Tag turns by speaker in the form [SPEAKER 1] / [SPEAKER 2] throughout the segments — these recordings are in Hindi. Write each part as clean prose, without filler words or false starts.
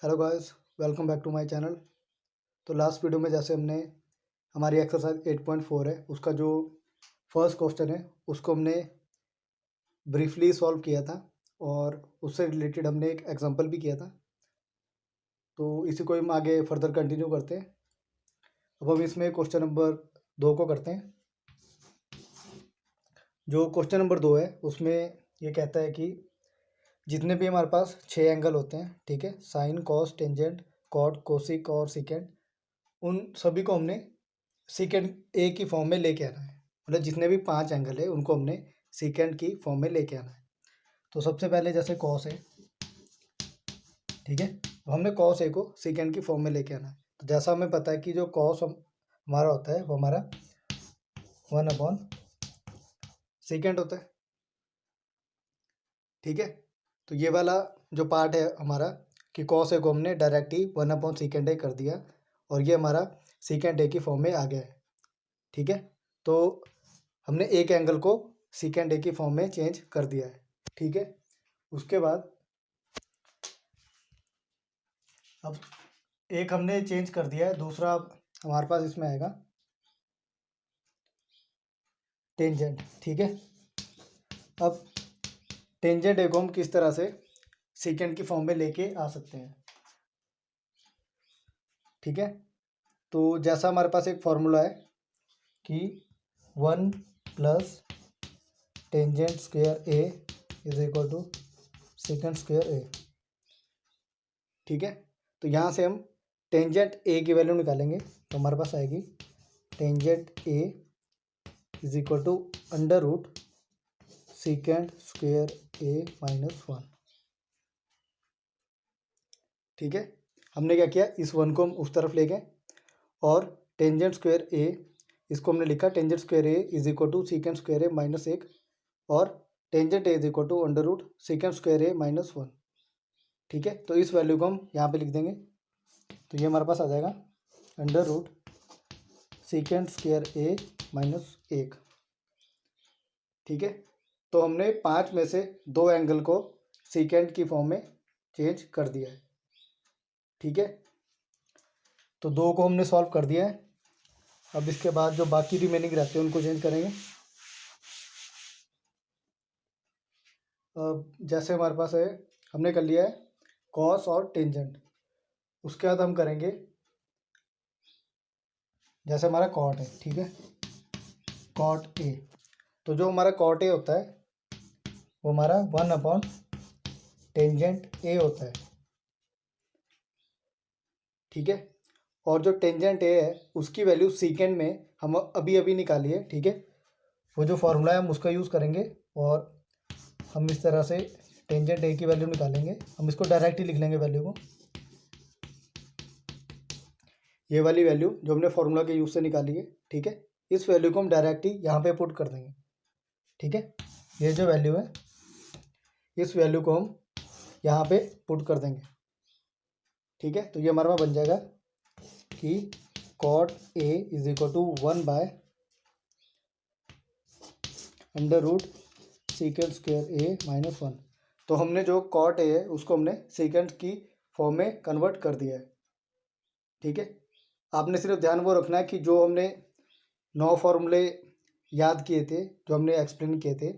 [SPEAKER 1] Hello guys, welcome back to my channel. तो लास्ट वीडियो में जैसे हमने हमारी एक्सरसाइज 8.4 है उसका जो फर्स्ट क्वेश्चन है उसको हमने ब्रीफली सॉल्व किया था और उससे रिलेटेड हमने एक एग्जांपल भी किया था। तो इसी को हम आगे फर्दर कंटिन्यू करते हैं। अब हम इसमें क्वेश्चन नंबर 2 को करते हैं। जो क्वेश्चन नंबर 2 है उसमें ये कहता है कि जितने भी हमारे पास 6 एंगल होते हैं, ठीक है, sine, cos, tangent, cot, cosec और सिकेंड, उन सभी को हमने सीकेंड ए की फॉर्म में लेके आना है। मतलब जितने भी 5 एंगल है उनको हमने सीकेंड की फॉर्म में लेके आना है। तो सबसे पहले जैसे कॉस है, ठीक है, तो हमने कॉस ए को सीकेंड की फॉर्म में लेके आना है। तो जैसा हमें पता है कि जो कॉस हमारा होता है वो हमारा 1 अपॉन सीकेंड होता है, ठीक है। तो ये वाला जो पार्ट है हमारा कि कॉस ए को हमने डायरेक्ट ही 1 अपॉन सीकेंड ए कर दिया और ये हमारा सीकेंड ए की फॉर्म में आ गया है, ठीक है। तो हमने एक एंगल को सीकेंड ए की फॉर्म में चेंज कर दिया है, ठीक है। उसके बाद अब एक हमने चेंज कर दिया है, दूसरा अब हमारे पास इसमें आएगा टेंजेंट, ठीक है। अब टेंजेंट ए को हम किस तरह से सीकेंड की फॉर्म में लेके आ सकते हैं, ठीक है। तो जैसा हमारे पास एक फॉर्मूला है कि 1 + tangent square A is equal to secant square A, ठीक है। तो यहाँ से हम टेंजेंट ए की वैल्यू निकालेंगे तो हमारे पास आएगी tangent A is equal to under root secant square A -1, ठीक है। हमने क्या किया, इस 1 को हम उस तरफ ले गए और टेंजेंट स्क्वायर ए इसको हमने लिखा tangent square A is equal to secant square A -1 और tangent A is equal to under root secant square A -1, ठीक है। तो इस वैल्यू को हम यहाँ पे लिख देंगे तो ये हमारे पास आ जाएगा under root secant square A -1, ठीक है। तो हमने 5 में से 2 एंगल को सीकेंड की फॉर्म में चेंज कर दिया है, ठीक है। तो 2 को हमने सॉल्व कर दिया है। अब इसके बाद जो बाकी रिमेनिंग रहते हैं उनको चेंज करेंगे। अब जैसे हमारे पास है, हमने कर लिया है कॉस और टेंजेंट। उसके बाद हम करेंगे जैसे हमारा कॉट है, ठीक है, कॉट ए। तो जो हमारा कॉट ए होता है वो हमारा 1 अपॉन टेंजेंट ए होता है, ठीक है। और जो टेंजेंट ए है उसकी वैल्यू सीकेंड में हम अभी अभी निकाली है, ठीक है। वो जो फार्मूला है हम उसका यूज़ करेंगे और हम इस तरह से टेंजेंट ए की वैल्यू निकालेंगे। हम इसको डायरेक्ट ही लिख लेंगे वैल्यू को, ये वाली वैल्यू जो हमने फार्मूला के यूज़ से निकाली है, ठीक है। इस वैल्यू को हम डायरेक्ट ही यहाँ पे पुट कर देंगे, ठीक है। ये जो वैल्यू है इस वैल्यू को हम यहाँ पे पुट कर देंगे, ठीक है। तो ये हमारे पास बन जाएगा कि cot A is equal to 1 under root secant square A -1। तो हमने जो कॉट ए है उसको हमने सीकेंड की फॉर्म में कन्वर्ट कर दिया है, ठीक है। आपने सिर्फ ध्यान वो रखना है कि जो हमने 9 फॉर्मूले याद किए थे, जो हमने एक्सप्लेन किए थे,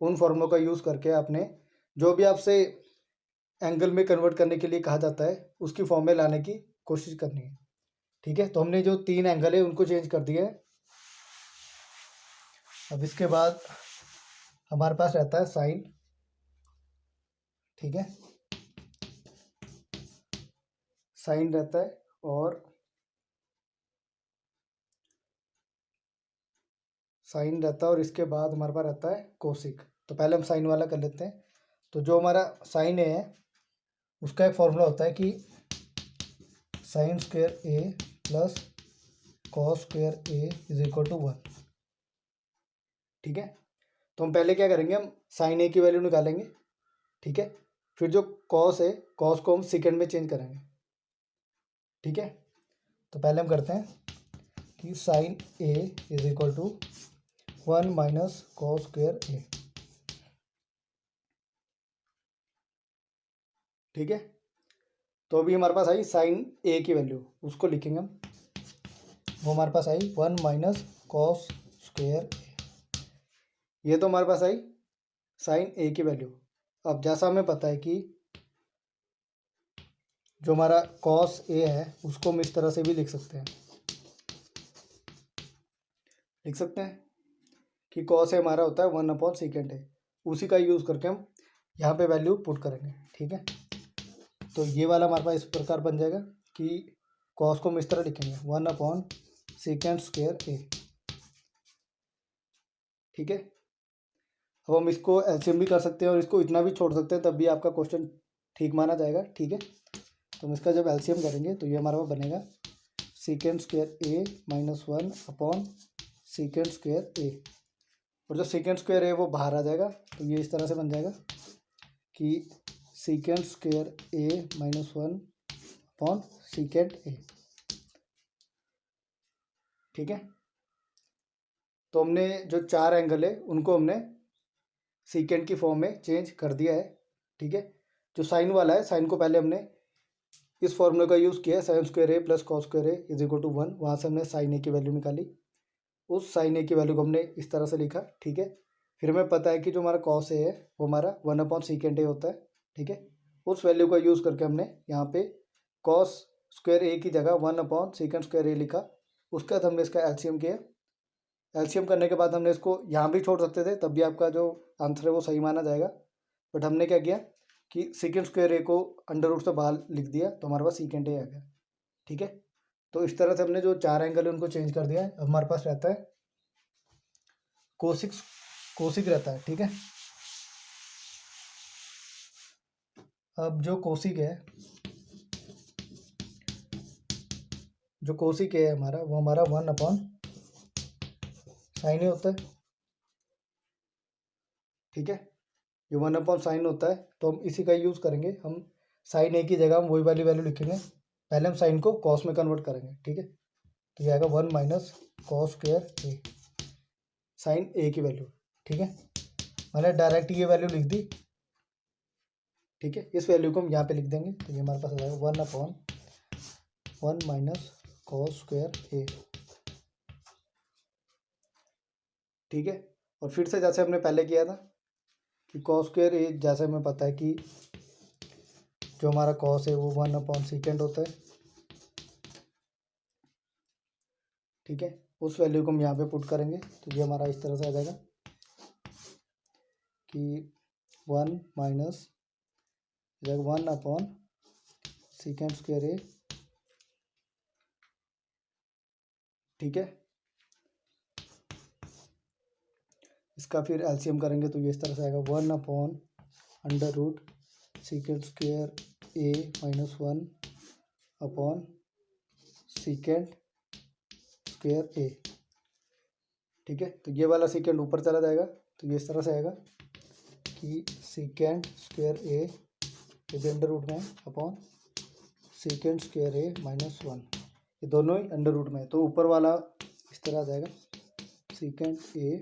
[SPEAKER 1] उन फॉर्मूलों का यूज़ करके आपने जो भी आपसे एंगल में कन्वर्ट करने के लिए कहा जाता है उसकी फॉर्म में लाने की कोशिश करनी है, ठीक है। तो हमने जो 3 एंगल है उनको चेंज कर दिया है। अब इसके बाद हमारे पास रहता है साइन, ठीक है, साइन रहता है और साइन रहता है और इसके बाद हमारे पास रहता है कोसिक। तो पहले हम साइन वाला कर लेते हैं। तो जो हमारा साइन है उसका एक फॉर्मूला होता है कि sine square A plus cos square A is equal to 1, ठीक है। तो हम पहले क्या करेंगे, हम साइन ए की वैल्यू निकालेंगे, ठीक है। फिर जो कॉस है, कॉस को हम सेकेंड में चेंज करेंगे, ठीक है। तो पहले हम करते हैं कि sine A is equal to 1 minus cos square A, ठीक है। तो अभी हमारे पास आई साइन ए की वैल्यू, उसको लिखेंगे हम। वो हमारे पास आई 1 माइनस कॉस स्क्वेयर ए। ये तो हमारे पास आई साइन ए की वैल्यू। अब जैसा हमें पता है कि जो हमारा कॉस ए है उसको हम इस तरह से भी लिख सकते हैं, कि कॉस ए हमारा होता है 1/सेकेंड ए। उसी का यूज़ करके हम यहाँ पे वैल्यू पुट करेंगे। ठीक है, तो ये वाला हमारे पास इस प्रकार बन जाएगा कि कॉस को हम इस तरह लिखेंगे 1/सेकेंड स्क्वेयर ए। ठीक है, अब हम इसको एलसीएम भी कर सकते हैं और इसको इतना भी छोड़ सकते हैं, तब भी आपका क्वेश्चन ठीक माना जाएगा। ठीक है, तो हम इसका जब एलसीएम करेंगे तो ये हमारा पास बनेगा सेकेंड स्क्वेयर ए माइनस 1/सेकेंड स्क्वेयर ए। और जो सेकेंड स्क्वेयर है वो बाहर आ जाएगा, तो ये इस तरह से बन जाएगा कि सेकेंड स्क्वेयर ए माइनस 1/सेकेंड ए। ठीक है, तो हमने जो चार एंगल है उनको हमने सीकेंड की फॉर्म में चेंज कर दिया है। ठीक है, जो साइन वाला है, साइन को पहले हमने इस फॉर्मूले का यूज़ किया है, sine square A plus cos square A is equal to 1। वहाँ से हमने साइन ए की वैल्यू निकाली, उस साइन ए की वैल्यू को हमने इस तरह से लिखा। ठीक है, फिर हमें पता है कि जो हमारा कॉस ए है वो हमारा 1/सेकेंड ए होता है। ठीक है, उस वैल्यू का यूज़ करके हमने यहाँ पे कॉस स्क्वेयर ए की जगह 1/सेकेंड स्क्वेयर ए लिखा। उसके बाद हमने इसका एलसीएम किया। एलसीएम करने के बाद हमने इसको यहाँ भी छोड़ सकते थे, तब भी आपका जो आंसर है वो सही माना जाएगा। बट हमने क्या किया कि सेकेंड स्क्वेयर ए को अंडर रूट से बाहर लिख दिया, तो हमारे पास सेकेंड ए आ गया। ठीक है, तो इस तरह से हमने जो चार एंगल है उनको चेंज कर दिया है। अब हमारे पास रहता है कोसिक, कोसिक रहता है। ठीक है, अब जो कोसिक है, जो कोसिक है हमारा, वो हमारा 1/साइन ए होता है। ठीक है, ये 1/साइन होता है, तो हम इसी का यूज़ करेंगे। हम साइन ए की जगह हम वही वाली वैल्यू लिखेंगे। पहले हम साइन को कॉस में कन्वर्ट करेंगे। ठीक है, तो ये आएगा 1 माइनस कॉस स्क्वेयर ए, साइन ए की वैल्यू। ठीक है, मैंने डायरेक्ट ये वैल्यू लिख दी। ठीक है, इस वैल्यू को हम यहाँ पे लिख देंगे, तो ये हमारे पास आ जाएगा 1/1 माइनस कॉस स्क्वेयर ए। ठीक है, और फिर से जैसे हमने पहले किया था कि कॉस स्क्वेयर ए, जैसे हमें पता है कि जो हमारा कॉस है वो 1/सेकेंड होता है। ठीक है, उस वैल्यू को हम यहाँ पे पुट करेंगे, तो ये हमारा इस तरह से आ जाएगा कि 1 माइनस 1/सेकेंड स्क्वेयर ए। ठीक है, इसका फिर एलसीएम करेंगे तो ये इस तरह से आएगा 1/√सेकेंड square A minus 1/सेकेंड square A. ठीक है, तो ये वाला सेकेंड ऊपर चला जाएगा, तो ये इस तरह से आएगा कि सेकेंड स्क्वेयर ए ये भी अंडर रूट में है अपॉन सेकेंड स्क्वेयर ए माइनस 1, ये दोनों ही अंडर रूट में है। तो ऊपर वाला इस तरह आ जाएगा सेकेंड ए।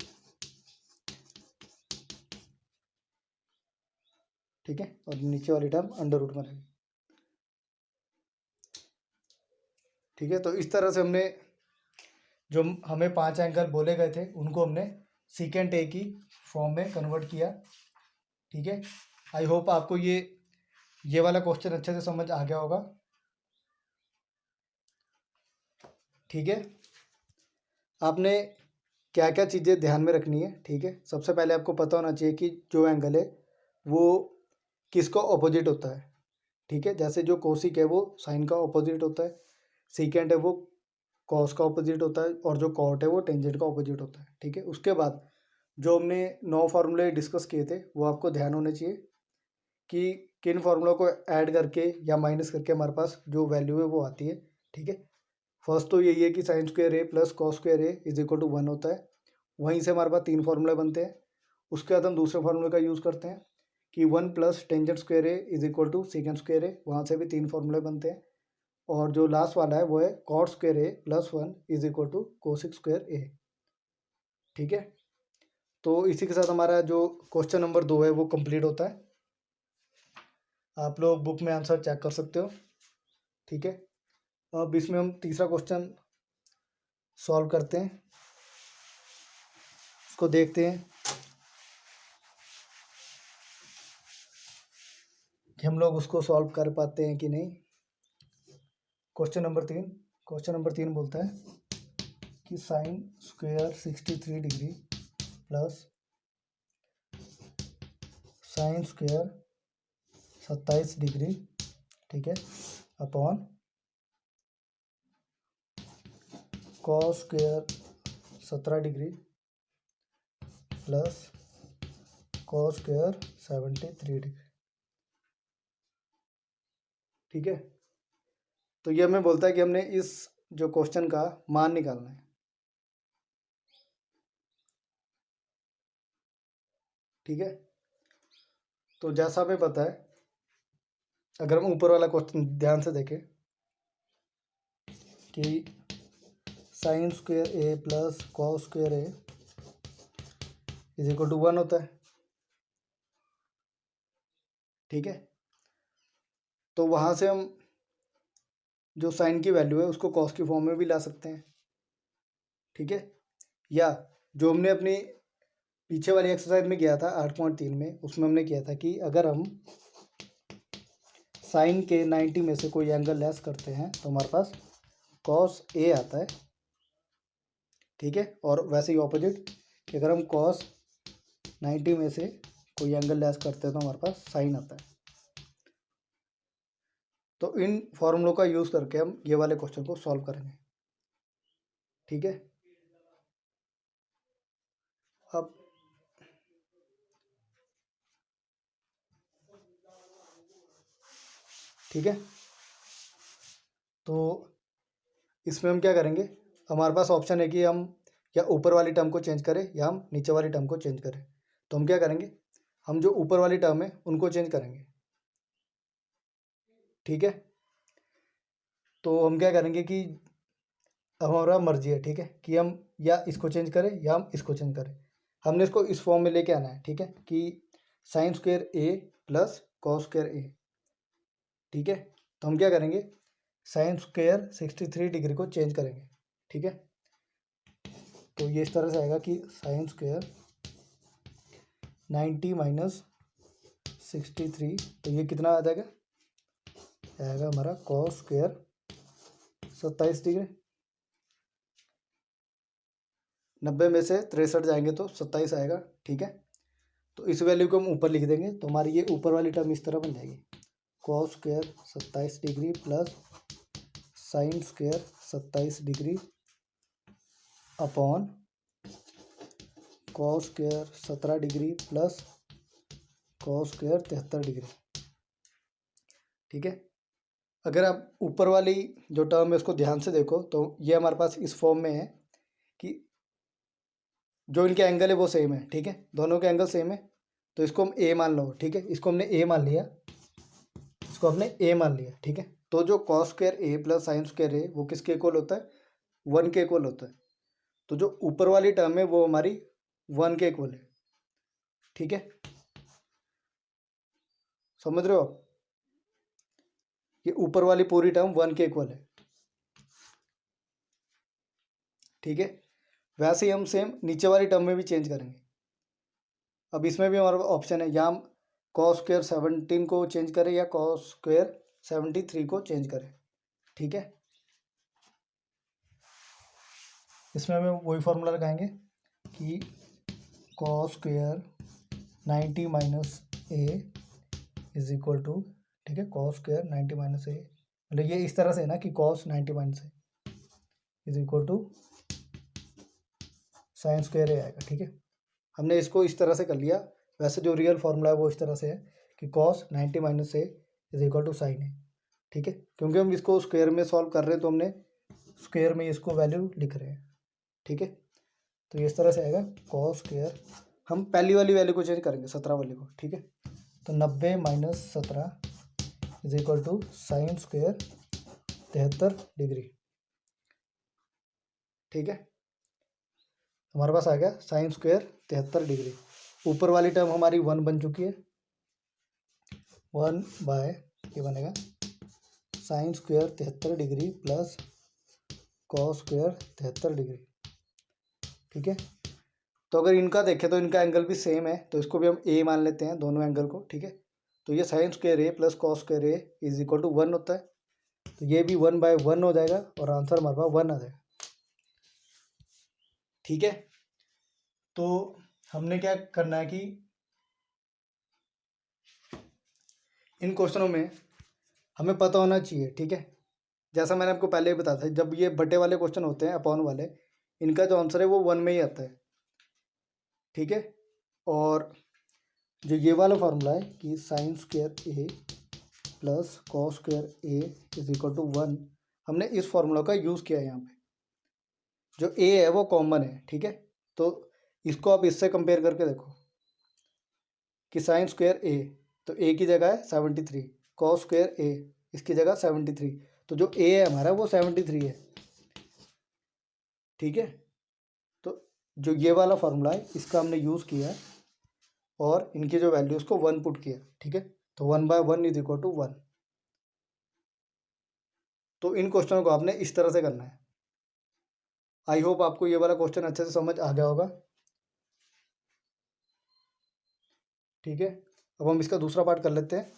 [SPEAKER 1] ठीक है, और नीचे वाली टर्म अंडर रूट में रहेगी। ठीक है, तो इस तरह से हमने जो हमें 5 एंगल बोले गए थे उनको हमने सेकेंड ए की फॉर्म में कन्वर्ट किया। ठीक है, आई होप आपको ये वाला क्वेश्चन अच्छे से समझ आ गया होगा। ठीक है, आपने क्या क्या चीज़ें ध्यान में रखनी है। ठीक है, सबसे पहले आपको पता होना चाहिए कि जो एंगल है वो किसका ऑपोजिट होता है। ठीक है, जैसे जो कोसिक है वो साइन का ऑपोजिट होता है, सीकेंट है वो कॉस का ऑपोजिट होता है, और जो कॉट है वो टेंजेंट का ऑपोजिट होता है। ठीक है, उसके बाद जो हमने 9 फार्मूले डिस्कस किए थे वो आपको ध्यान होने चाहिए कि किन फार्मूलों को ऐड करके या माइनस करके हमारे पास जो वैल्यू है वो आती है। ठीक है, फर्स्ट तो यही है कि sine square A plus cos square A is equal to 1 होता है। वहीं से हमारे पास 3 फार्मूले बनते हैं। उसके बाद हम दूसरे फार्मूले का यूज़ करते हैं कि 1 plus tangent square A is equal to secant square A, वहाँ से भी 3 फार्मूले बनते हैं। और जो लास्ट वाला है वो है cot square A plus 1 is equal to cosec square A. ठीक है, तो इसी के साथ हमारा जो क्वेश्चन नंबर 2 है वो कंप्लीट होता है। आप लोग बुक में आंसर चेक कर सकते हो। ठीक है। अब इसमें हम तीसरा क्वेश्चन सॉल्व करते हैं, उसको देखते हैं कि हम लोग उसको सॉल्व कर पाते हैं कि नहीं। क्वेश्चन नंबर 3 बोलता है कि sine square 63 degree plus sine square 27 degree, ठीक है, upon cos square 17 degree plus cos square 73 degree, ठीक है। तो ये हमें बोलता है कि हमने इस जो क्वेश्चन का मान निकालना है, ठीक है। तो जैसा हमें पता है, अगर हम ऊपर वाला क्वेश्चन ध्यान से देखें कि sine square A plus cos square A is equal to 1 होता है, ठीक है। तो वहाँ से हम जो साइन की वैल्यू है उसको कॉस की फॉर्म में भी ला सकते हैं, ठीक है। या जो हमने अपनी पीछे वाली एक्सरसाइज में किया था 8.3 में, उसमें हमने किया था कि अगर हम साइन के 90 में से कोई एंगल लेस करते हैं तो हमारे पास कॉस ए आता है, ठीक है। और वैसे ही ऑपोजिट कि अगर हम कॉस 90 में से कोई एंगल लेस करते हैं तो हमारे पास साइन आता है। तो इन फॉर्मूलों का यूज़ करके हम ये वाले क्वेश्चन को सॉल्व करेंगे, ठीक है। अब ठीक है, तो इसमें हम क्या करेंगे, हमारे पास ऑप्शन है कि हम या ऊपर वाली टर्म को चेंज करें या हम नीचे वाली टर्म को चेंज करें। तो हम क्या करेंगे, हम जो ऊपर वाली टर्म है उनको चेंज करेंगे, ठीक है। तो हम क्या करेंगे कि हमारा मर्जी है, ठीक है, कि हम या इसको चेंज करें या हम इसको चेंज करें। हमने इसको इस फॉर्म में लेके आना है, ठीक है, कि sine square A plus cos square A, ठीक है। तो हम क्या करेंगे, साइन स्क्वायर 63 डिग्री को चेंज करेंगे, ठीक है। तो ये इस तरह से आएगा कि साइन स्क्वायर 90 माइनस 63, तो ये कितना आ जाएगा, आएगा हमारा कॉस स्क्वायर 27 डिग्री। 90 में से 63 जाएंगे तो 27 आएगा, ठीक है। तो इस वैल्यू को हम ऊपर लिख देंगे, तो हमारी ये ऊपर वाली टर्म इस तरह बन जाएगी, cos square 27 degree plus sine square 27 degree upon cos square 17 degree plus cos square 73 degree, ठीक है। अगर आप ऊपर वाली जो टर्म है उसको ध्यान से देखो तो ये हमारे पास इस फॉर्म में है कि जो इनके एंगल है वो सेम है, ठीक है, दोनों के एंगल सेम है। तो इसको हम ए मान लो, ठीक है, इसको हमने ए मान लिया, इसको हमने ए मान लिया, ठीक है। तो जो cos square A plus sign square ए वो किसके इक्वल होता है, 1 के इक्वल होता है। तो जो ऊपर वाली टर्म है वो हमारी 1 के इक्वल है, ठीक है, समझ रहे हो आप, ये ऊपर वाली पूरी टर्म 1 के इक्वल है, ठीक है। वैसे ही हम सेम नीचे वाली टर्म में भी चेंज करेंगे। अब इसमें भी हमारा ऑप्शन है, या हम कॉस स्क्वायर 17 को चेंज करें या कॉस स्क्वायर 73 को चेंज करें, ठीक है। इसमें हमें वही फॉर्मूला लगाएंगे कि cos square 90 minus A is equal to, ठीक है, कॉस स्क्वायर 90 माइनस ए, मतलब ये इस तरह से है ना कि cos 90 minus A is equal to sine square A आएगा, ठीक है। हमने इसको इस तरह से कर लिया, वैसे जो रियल फार्मूला है वो इस तरह से है कि cos 90 minus A is equal to sine A, ठीक है। क्योंकि हम इसको स्क्वायर में सॉल्व कर रहे हैं तो हमने स्क्वायर में इसको वैल्यू लिख रहे हैं, ठीक है। तो ये इस तरह से आएगा कॉस स्क्वायर, हम पहली वाली वैल्यू को चेंज करेंगे 17 वाली को, ठीक है। तो 90 minus 17 is equal to sine square 73 degree, ठीक है। हमारे पास आ गया साइन स्क्वायर 73 डिग्री। ऊपर वाली टर्म हमारी 1 बन चुकी है, 1 बाय ये बनेगा sign square 73 degree plus cos square 73 degree. ठीक है, तो अगर इनका देखें तो इनका एंगल भी सेम है, तो इसको भी हम ए मान लेते हैं दोनों एंगल को। ठीक है, तो ये sine square A plus cos square A is equal to 1 होता है, तो ये भी 1/1 हो जाएगा और आंसर हमारे पास 1 आ जाएगा। ठीक है, तो हमने क्या करना है कि इन क्वेश्चनों में हमें पता होना चाहिए। ठीक है, जैसा मैंने आपको पहले ही बताया था, जब ये बटे वाले क्वेश्चन होते हैं अपॉन वाले, इनका जो आंसर है वो 1 में ही आता है। ठीक है, और जो ये वाला फॉर्मूला है कि sine square A plus cos square A is equal to 1, हमने इस फॉर्मूला का यूज़ किया है यहाँ पे। जो ए है वो कॉमन है। ठीक है, तो इसको आप इससे कंपेयर करके देखो कि साइन स्क्वायर ए, तो ए की जगह है 73, कॉस स्क्वायर ए इसकी जगह 73, तो जो ए है हमारा वो 73 है। ठीक है, तो जो ये वाला फार्मूला है इसका हमने यूज़ किया है और इनकी जो वैल्यूज़ को 1 पुट किया। ठीक है, तो 1/1 इज इक्वल टू 1। तो इन क्वेश्चनों को आपने इस तरह से करना है। आई होप आपको ये वाला क्वेश्चन अच्छे से समझ आ गया होगा। ठीक है, अब हम इसका दूसरा पार्ट कर लेते हैं।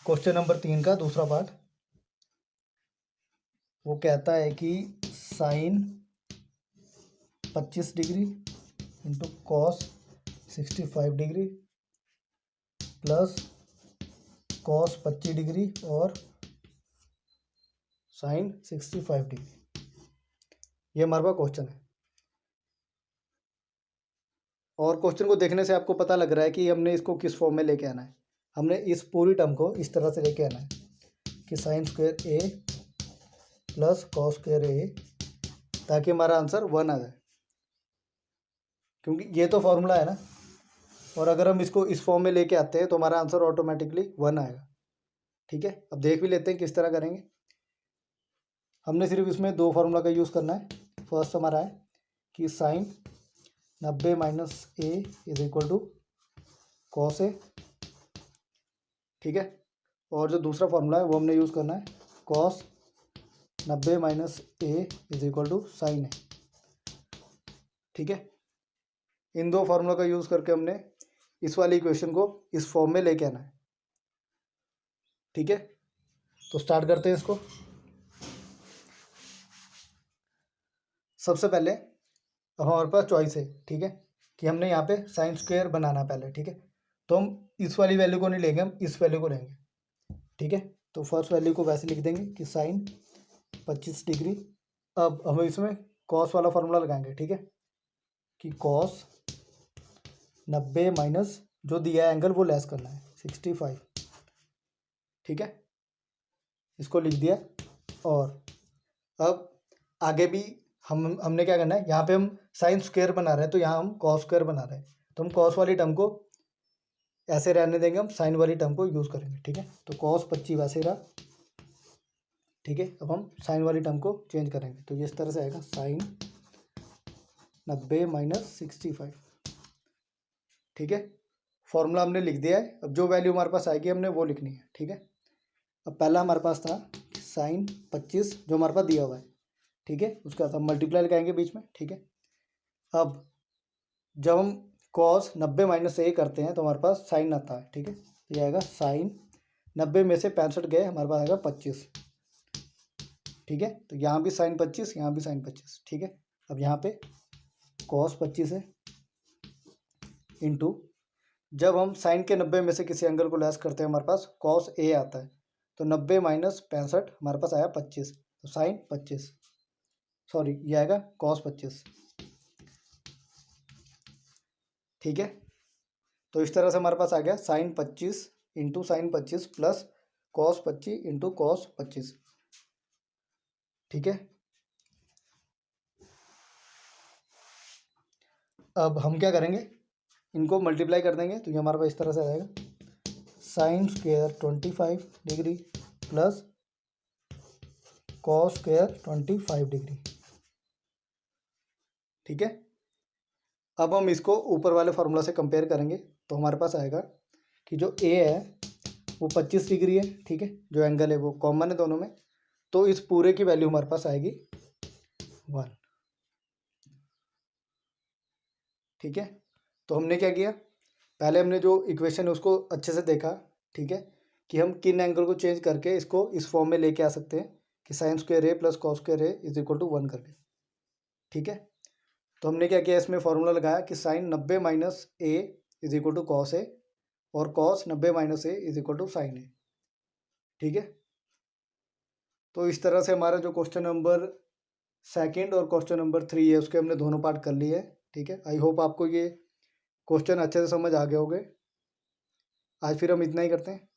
[SPEAKER 1] क्वेश्चन नंबर 3 का दूसरा पार्ट वो कहता है कि sine 25 degree into cos 65 degree plus cos 25 degree और साइन 65 डिग्री, ये हमारे पास क्वेश्चन है। और क्वेश्चन को देखने से आपको पता लग रहा है कि हमने इसको किस फॉर्म में लेके आना है। हमने इस पूरी टर्म को इस तरह से लेके आना है कि sine square A plus cos square ए, ताकि हमारा आंसर 1 आ जाए, क्योंकि ये तो फॉर्मूला है ना। और अगर हम इसको इस फॉर्म में लेके आते हैं तो हमारा आंसर ऑटोमेटिकली 1 आएगा। ठीक है, अब देख भी लेते हैं किस तरह करेंगे। हमने सिर्फ इसमें 2 फार्मूला का यूज़ करना है। फर्स्ट हमारा है कि sine 90 minus A is equal to cos A. ठीक है, और जो दूसरा फार्मूला है वो हमने यूज़ करना है cos 90 minus A is equal to sine A. ठीक है, इन 2 फार्मूला का यूज़ करके हमने इस वाली इक्वेशन को इस फॉर्म में लेके आना है। ठीक है, तो स्टार्ट करते हैं इसको। सबसे पहले अब हमारे पास चॉइस है। ठीक है, कि हमने यहाँ पे साइन स्क्वायर बनाना पहले। ठीक है, तो हम इस वाली वैल्यू को नहीं लेंगे, हम इस वैल्यू को लेंगे। ठीक है, तो फर्स्ट वैल्यू को वैसे लिख देंगे कि साइन 25 डिग्री। अब हम इसमें कॉस वाला फार्मूला लगाएंगे। ठीक है, कि कॉस 90 माइनस जो दिया है एंगल वो लेस करना है 65। ठीक है, इसको लिख दिया। और अब आगे भी हमने क्या करना है, यहाँ पे हम साइन स्क्वायर बना रहे हैं तो यहाँ हम कॉस स्क्वायर बना रहे हैं, तो हम कॉस वाली टर्म को ऐसे रहने देंगे, हम साइन वाली टर्म को यूज़ करेंगे। ठीक है, तो कॉस 25 वैसे रहा। ठीक है, अब हम साइन वाली टर्म को चेंज करेंगे, तो ये इस तरह से आएगा साइन 90 माइनस 65। ठीक है, फॉर्मूला हमने लिख दिया है। अब जो वैल्यू हमारे पास आएगी हमने वो लिखनी है। ठीक है, अब पहला हमारे पास था साइन 25 जो हमारे पास दिया हुआ है। ठीक है, उसका हम मल्टीप्लाई लगाएंगे बीच में। ठीक है, अब जब हम कॉस 90 माइनस ए करते हैं तो हमारे पास साइन आता है। ठीक है, तो ये आएगा साइन 90 में से 65 गए, हमारे पास आएगा 25। ठीक है, तो यहाँ भी साइन 25, यहाँ भी साइन 25। ठीक है, अब यहाँ पे कॉस 25 है इंटू, जब हम साइन के 90 में से किसी एंगल को लेस करते हैं हमारे पास कॉस ए आता है, तो 90 माइनस 65 हमारे पास आया 25, तो साइन 25, सॉरी ये आएगा कॉस 25। ठीक है, तो इस तरह से हमारे पास आ गया sine 25 into sine 25 plus cos 25 into cos 25। ठीक है, अब हम क्या करेंगे, इनको मल्टीप्लाई कर देंगे, तो ये हमारे पास इस तरह से आ जाएगा sine square 25 degree plus cos square 25 degree. ठीक है, अब हम इसको ऊपर वाले फार्मूला से कंपेयर करेंगे, तो हमारे पास आएगा कि जो ए है वो 25 डिग्री है, ठीक है, जो एंगल है वो कॉमन है दोनों में, तो इस पूरे की वैल्यू हमारे पास आएगी 1, ठीक है। तो हमने क्या किया, पहले हमने जो इक्वेशन है उसको अच्छे से देखा, ठीक है, कि हम किन एंगल को चेंज करके इसको इस फॉर्म में लेके आ सकते हैं कि sine square A plus cos square A is equal to 1 करके, ठीक है। तो हमने क्या किया, इसमें फॉर्मूला लगाया कि sine 90 minus A is equal to cos A और cos 90 minus A is equal to sine A, ठीक है। तो इस तरह से हमारा जो क्वेश्चन नंबर सेकंड और क्वेश्चन नंबर 3 है उसके हमने दोनों पार्ट कर लिए हैं, ठीक है। आई होप आपको ये क्वेश्चन अच्छे से समझ आ गए होंगे। आज फिर हम इतना ही करते हैं।